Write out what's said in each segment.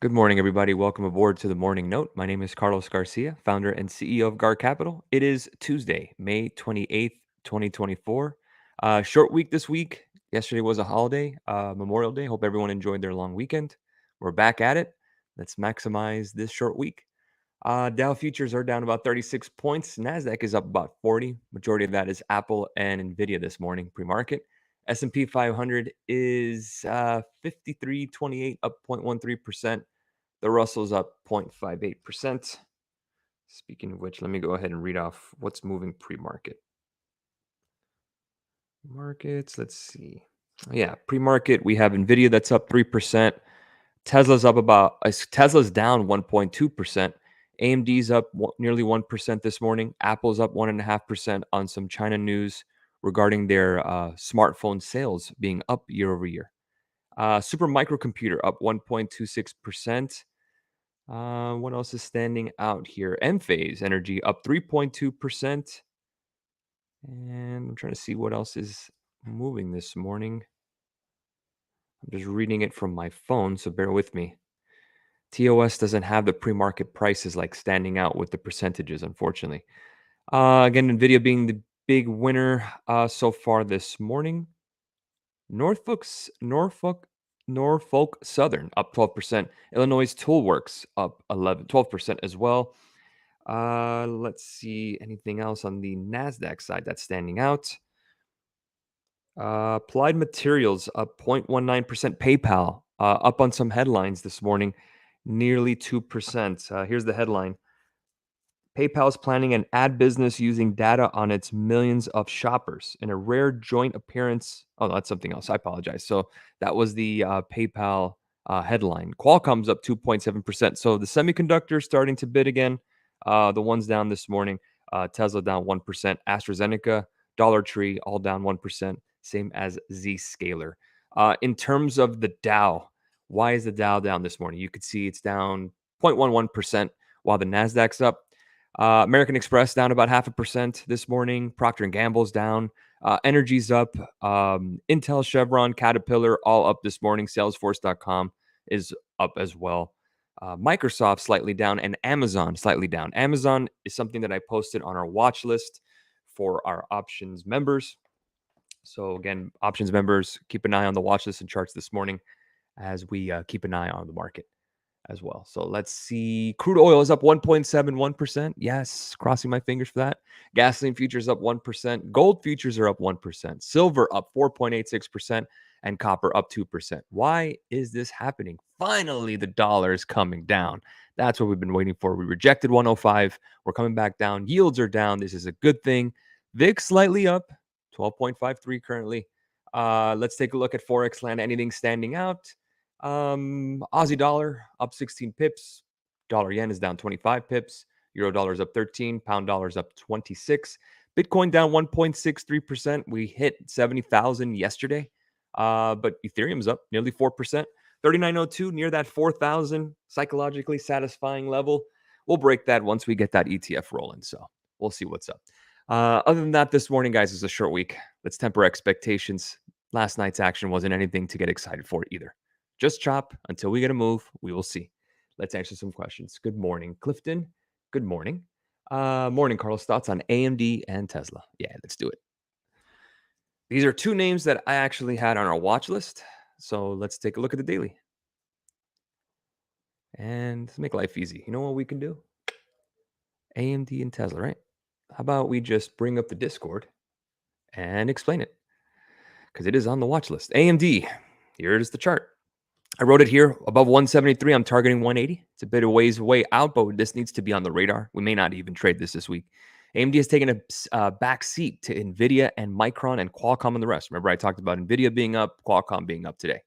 Good morning, everybody. Welcome aboard to the Morning Note. My name is Carlos Garcia, founder and CEO of Gar Capital. It is Tuesday, May 28th, 2024. Short week this week. Yesterday was a holiday, Memorial Day. Hope everyone enjoyed their long weekend. We're back at it. Let's maximize this short week. Dow futures are down about 36 points. NASDAQ is up about 40. Majority of that is Apple and NVIDIA this morning, pre-market. S&P 500 is 53.28, up 0.13%. The Russell's up 0.58%. Speaking of which, let me go ahead and read off what's moving pre-market. Markets, let's see. Yeah, pre-market, we have NVIDIA that's up 3%. Tesla's down 1.2%. AMD's up nearly 1% this morning. Apple's up 1.5% on some China news regarding their smartphone sales being up year over year. Super Microcomputer up 1.26%. What else is standing out here? Enphase Energy up 3.2%. And I'm trying to see what else is moving this morning. I'm just reading it from my phone, so bear with me. TOS doesn't have the pre-market prices like standing out with the percentages, unfortunately. Again, NVIDIA being the big winner so far this morning. Norfolk Southern up 12%. Illinois Toolworks up 12% as well. Let's see anything else on the NASDAQ side that's standing out. Applied Materials up 0.19%. PayPal up on some headlines this morning, nearly 2%. Here's the headline. PayPal is planning an ad business using data on its millions of shoppers in a rare joint appearance. Oh, that's something else. I apologize. So that was the PayPal headline. Qualcomm's up 2.7%. So the semiconductors starting to bid again. The ones down this morning. Tesla down 1%. AstraZeneca, Dollar Tree, all down 1%. Same as Zscaler. In terms of the Dow, why is the Dow down this morning? You could see it's down 0.11% while the NASDAQ's up. American Express down about 0.5% this morning. Procter & Gamble's down. Energy's up. Intel, Chevron, Caterpillar, all up this morning. Salesforce.com is up as well. Microsoft slightly down and Amazon slightly down. Amazon is something that I posted on our watch list for our options members. So again, options members, keep an eye on the watch list and charts this morning as we keep an eye on the market as well. So let's see. Crude oil is up 1.71%. Yes, crossing my fingers for that. Gasoline futures up 1%. Gold futures are up 1%. Silver up 4.86%. And copper up 2%. Why is this happening? Finally, the dollar is coming down. That's what we've been waiting for. We rejected 105. We're coming back down. Yields are down. This is a good thing. VIX slightly up, 12.53 currently. Let's take a look at Forex land. Anything standing out? Aussie dollar up 16 pips. Dollar yen is down 25 pips. Euro dollar is up 13. Pound dollar is up 26. Bitcoin down 1.63%. We hit 70,000 yesterday. But Ethereum's up nearly 4%. 3902 near that 4,000 psychologically satisfying level. We'll break that once we get that ETF rolling. So we'll see what's up. Other than that, this morning, guys, is a short week. Let's temper expectations. Last night's action wasn't anything to get excited for either. Just chop until we get a move. We will see. Let's answer some questions. Good morning, Clifton. Good morning. Morning, Carlos. Thoughts on AMD and Tesla? Yeah, let's do it. These are two names that I actually had on our watch list. So let's take a look at the daily. And let's make life easy. You know what we can do? AMD and Tesla, right? How about we just bring up the Discord and explain it? Because it is on the watch list. AMD, here is the chart. I wrote it here above 173. I'm targeting 180. It's a bit of ways way out, but this needs to be on the radar. We may not even trade this week. AMD has taken a back seat to NVIDIA and Micron and Qualcomm and the rest. Remember, I talked about NVIDIA being up, Qualcomm being up today.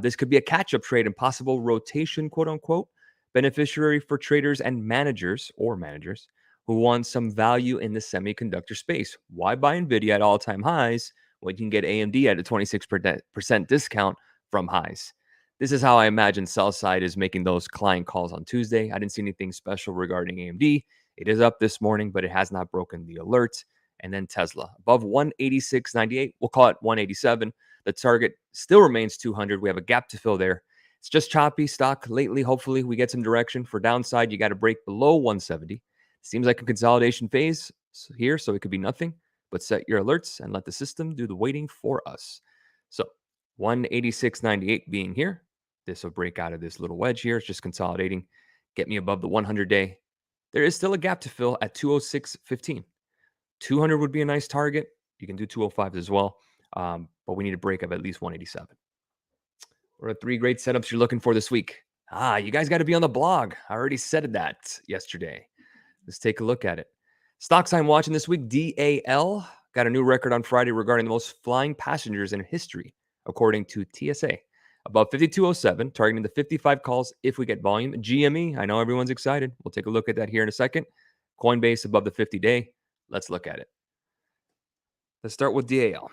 This could be a catch-up trade and possible rotation, quote unquote, beneficiary for traders and managers who want some value in the semiconductor space. Why buy NVIDIA at all-time highs when you can get AMD at a 26% discount from highs? This is how I imagine sell side is making those client calls on Tuesday. I didn't see anything special regarding AMD. It is up this morning, but it has not broken the alert. And then Tesla above 186.98. We'll call it 187. The target still remains 200. We have a gap to fill there. It's just choppy stock lately. Hopefully, we get some direction. For downside, you got to break below 170. Seems like a consolidation phase here, so it could be nothing, but set your alerts and let the system do the waiting for us. So 186.98 being here. This will break out of this little wedge here. It's just consolidating. Get me above the 100-day. There is still a gap to fill at 206.15. 200 would be a nice target. You can do 205 as well, but we need to break up at least 187. What are 3 great setups you're looking for this week? You guys got to be on the blog. I already said that yesterday. Let's take a look at it. Stocks I'm watching this week, DAL got a new record on Friday regarding the most flying passengers in history, according to TSA. Above 5207, targeting the 55 calls if we get volume. GME, I know everyone's excited. We'll take a look at that here in a second. Coinbase above the 50-day. Let's look at it. Let's start with DAL.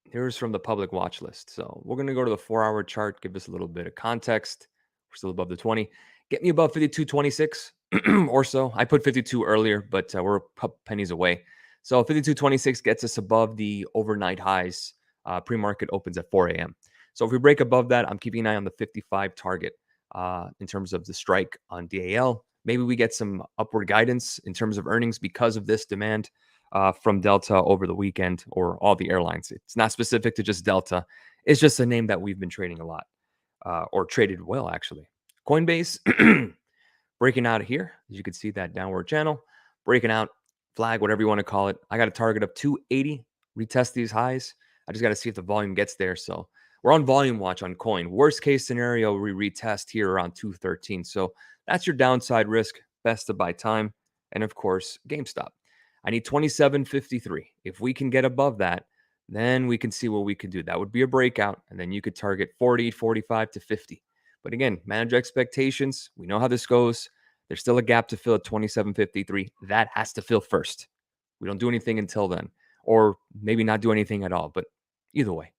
Here's from the public watch list. So we're going to go to the 4-hour chart, give us a little bit of context. We're still above the 20. Get me above 52.26 or so. I put 52 earlier, but we're a couple pennies away. So 52.26 gets us above the overnight highs. Pre-market opens at 4 a.m. So if we break above that, I'm keeping an eye on the 55 target in terms of the strike on DAL. Maybe we get some upward guidance in terms of earnings because of this demand from Delta over the weekend, or all the airlines. It's not specific to just Delta. It's just a name that we've been trading a lot, or traded well, actually. Coinbase breaking out of here. As you can see, that downward channel, breaking out, flag, whatever you want to call it. I got a target of 280, retest these highs. I just got to see if the volume gets there. So we're on volume watch on Coin. Worst case scenario, we retest here around 213. So that's your downside risk. Best to buy time. And of course, GameStop. I need 27.53. If we can get above that, then we can see what we can do. That would be a breakout. And then you could target 40, 45 to 50. But again, manage expectations. We know how this goes. There's still a gap to fill at 27.53. That has to fill first. We don't do anything until then, or maybe not do anything at all. But either way,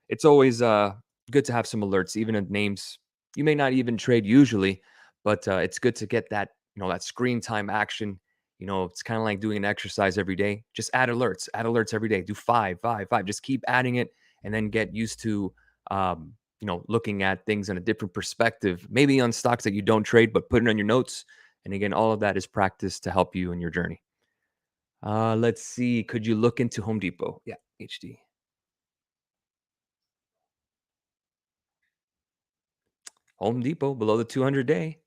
it's always good to have some alerts, even in names you may not even trade usually, but it's good to get that, that screen time action. It's kind of like doing an exercise every day. Just add alerts every day. Do 5, 5, 5. Just keep adding it, and then get used to, looking at things in a different perspective, maybe on stocks that you don't trade, but put it on your notes. And again, all of that is practice to help you in your journey. Let's see. Could you look into Home Depot? Yeah, HD. Home Depot below the 200-day.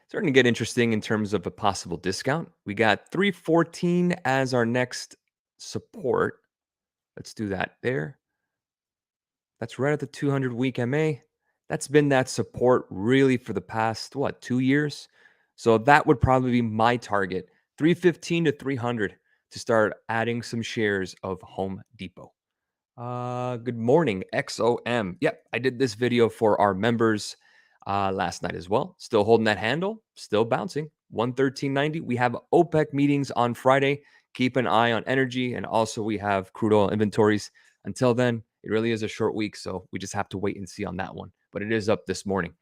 Starting to get interesting in terms of a possible discount. We got 314 as our next support. Let's do that there. That's right at the 200-week MA. That's been that support really for the past, 2 years? So that would probably be my target, 315 to 300, to start adding some shares of Home Depot. Good morning, XOM. Yep, I did this video for our members last night as well. Still holding that handle, still bouncing. 113.90. We have OPEC meetings on Friday. Keep an eye on energy, and also we have crude oil inventories. Until then, it really is a short week, so we just have to wait and see on that one. But it is up this morning.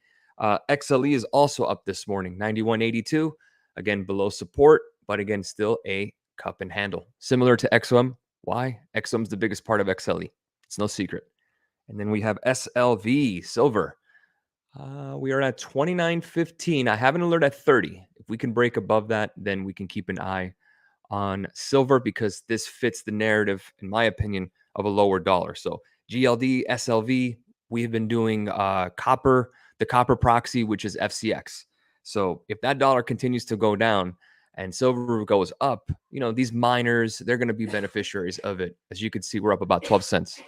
XLE is also up this morning, 91.82. Again, below support, but again, still a cup and handle. Similar to XOM. Why? XOM's the biggest part of XLE. It's no secret. And then we have SLV, silver. We are at 29.15. I have an alert at 30. If we can break above that, then we can keep an eye on silver, because this fits the narrative, in my opinion, of a lower dollar. So GLD, SLV, we have been doing copper, the copper proxy, which is FCX. So if that dollar continues to go down and silver goes up, these miners, they're going to be beneficiaries of it. As you can see, we're up about 12 cents.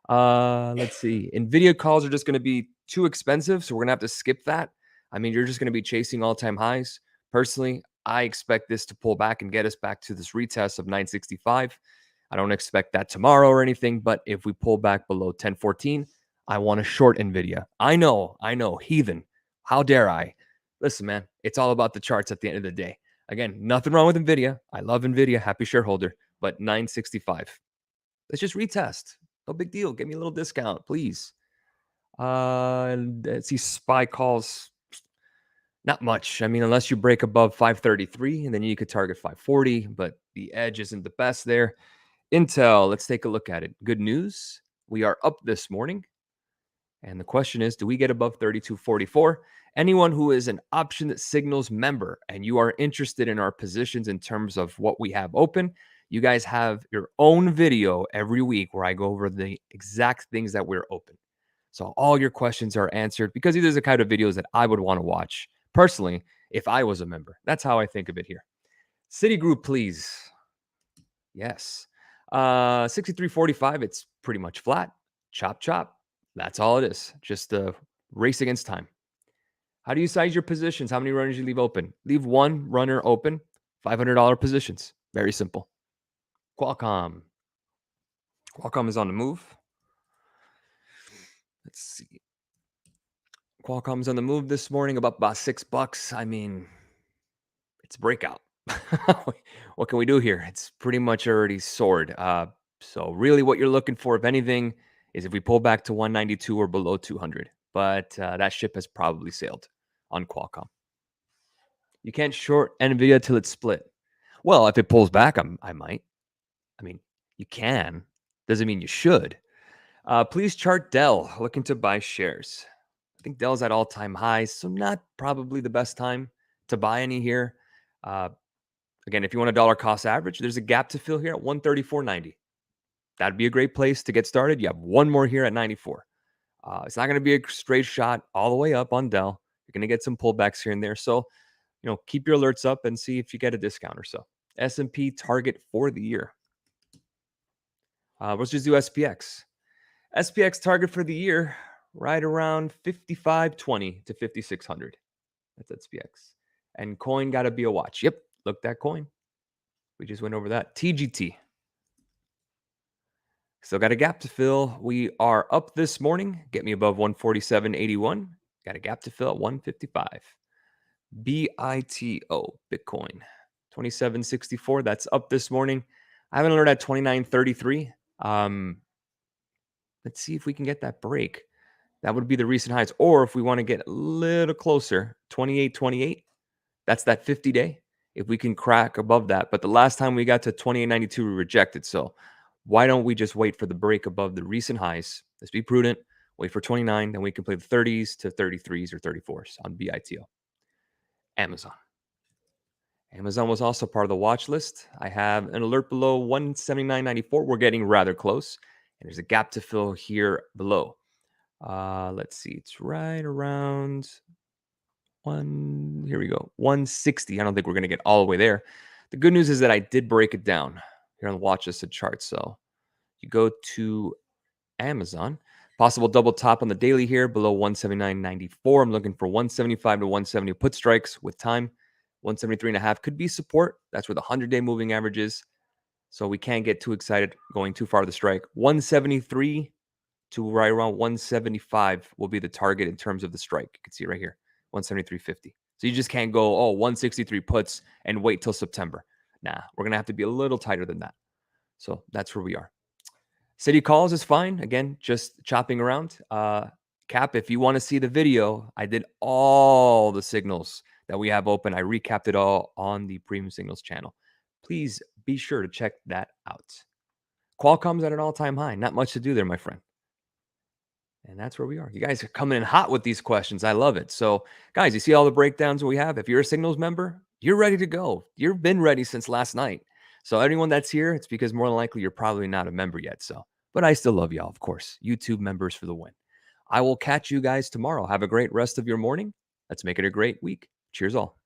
Let's see. NVIDIA calls are just going to be too expensive, so we're going to have to skip that. I mean, you're just going to be chasing all-time highs. Personally, I expect this to pull back and get us back to this retest of 965. I don't expect that tomorrow or anything, but if we pull back below 1014, I want to short NVIDIA. I know, heathen. How dare I? Listen, man, it's all about the charts at the end of the day. Again, nothing wrong with NVIDIA. I love NVIDIA, happy shareholder, but 965. Let's just retest. No big deal. Give me a little discount, please. Let's see, SPY calls. Not much. I mean, unless you break above 533, and then you could target 540, but the edge isn't the best there. Intel, let's take a look at it. Good news. We are up this morning. And the question is, do we get above 32.44? Anyone who is an Option Signals member and you are interested in our positions in terms of what we have open, you guys have your own video every week where I go over the exact things that we're open. So all your questions are answered because these are the kind of videos that I would want to watch personally if I was a member. That's how I think of it here. Citigroup, please. Yes. 63.45, it's pretty much flat. Chop, chop. That's all it is. Just a race against time. How do you size your positions? How many runners you leave open? Leave one runner open, $500 positions. Very simple. Qualcomm. Qualcomm is on the move. Let's see. Qualcomm's on the move this morning, about $6. I mean, it's breakout. What can we do here? It's pretty much already soared. So really what you're looking for, if anything, is if we pull back to 192 or below 200. But that ship has probably sailed on Qualcomm. You can't short NVIDIA till it's split. Well, if it pulls back, I might. I mean, you can. Doesn't mean you should. Please chart Dell. Looking to buy shares. I think Dell's at all-time highs, so not probably the best time to buy any here. Again, if you want a dollar cost average, there's a gap to fill here at 134.90. That'd be a great place to get started. You have one more here at 94. It's not going to be a straight shot all the way up on Dell. You're going to get some pullbacks here and there. So, keep your alerts up and see if you get a discount or so. S&P target for the year. Let's just do SPX. SPX target for the year, right around 55.20 to 5600. That's SPX. And coin got to be a watch. Yep, look that coin. We just went over that. TGT. Still got a gap to fill. We are up this morning. Get me above 147.81. Got a gap to fill at 155. BITO, Bitcoin, 2764. That's up this morning. I haven't learned at 2933. Let's see if we can get that break. That would be the recent highs. Or if we want to get a little closer, 2828. That's that 50-day. If we can crack above that. But the last time we got to 2892, we rejected. So why don't we just wait for the break above the recent highs? Let's be prudent. Wait for 29. Then we can play the 30s to 33s or 34s on BITO. Amazon. Amazon was also part of the watch list. I have an alert below 179.94. We're getting rather close. And there's a gap to fill here below. Let's see. It's right around here we go. 160. I don't think we're going to get all the way there. The good news is that I did break it down here on the watch list chart. So you go to Amazon. Possible double top on the daily here below 179.94. I'm looking for 175 to 170 put strikes with time. 173.5 could be support. That's where the 100-day moving average is. So we can't get too excited going too far to the strike. 173 to right around 175 will be the target in terms of the strike. You can see it right here, 173.50. So you just can't go, 163 puts and wait till September. Nah, we're going to have to be a little tighter than that. So that's where we are. City calls is fine. Again, just chopping around. Cap, if you want to see the video, I did all the signals that we have open. I recapped it all on the Premium Signals channel. Please be sure to check that out. Qualcomm's at an all-time high. Not much to do there, my friend. And that's where we are. You guys are coming in hot with these questions. I love it. So, guys, you see all the breakdowns we have? If you're a Signals member, you're ready to go. You've been ready since last night. So anyone that's here, it's because more than likely you're probably not a member yet. So, but I still love y'all, of course. YouTube members for the win. I will catch you guys tomorrow. Have a great rest of your morning. Let's make it a great week. Cheers all.